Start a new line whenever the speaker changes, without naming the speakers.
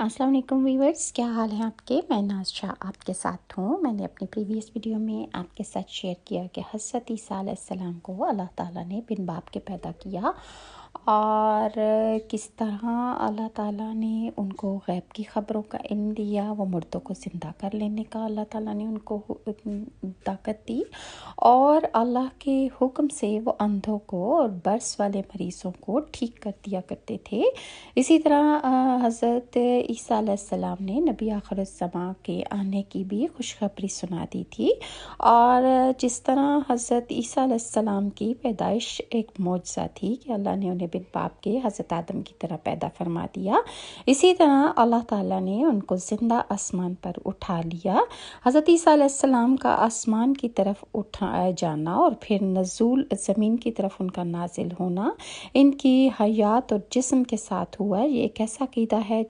السلام علیکم ویورز، کیا حال ہے آپ کے؟ میں ناز شاہ آپ کے ساتھ ہوں۔ میں نے اپنی پریویس ویڈیو میں آپ کے ساتھ شیئر کیا کہ حضرت عیسیٰ علیہ السلام کو اللہ تعالیٰ نے بن باپ کے پیدا کیا، اور کس طرح اللہ تعالیٰ نے ان کو غیب کی خبروں کا علم دیا، وہ مردوں کو زندہ کر لینے کا اللہ تعالیٰ نے ان کو طاقت دی، اور اللہ کے حکم سے وہ اندھوں کو اور برس والے مریضوں کو ٹھیک کر دیا کرتے تھے۔ اسی طرح حضرت عیسیٰ علیہ السلام نے نبی آخر الزماں کے آنے کی بھی خوشخبری سنا دی تھی، اور جس طرح حضرت عیسیٰ علیہ السلام کی پیدائش ایک معجزہ تھی کہ اللہ نے انہیں بن باپ کے حضرت آدم کی طرح پیدا فرما دیا، اسی طرح اللہ تعالیٰ نے ان کو زندہ آسمان پر اٹھا لیا۔ حضرت عیسیٰ علیہ السلام کا آسمان کی طرف اٹھایا جانا اور پھر نزول زمین کی طرف ان کا نازل ہونا ان کی حیات اور جسم کے ساتھ ہوا۔ یہ ایک ایسا عقیدہ ہے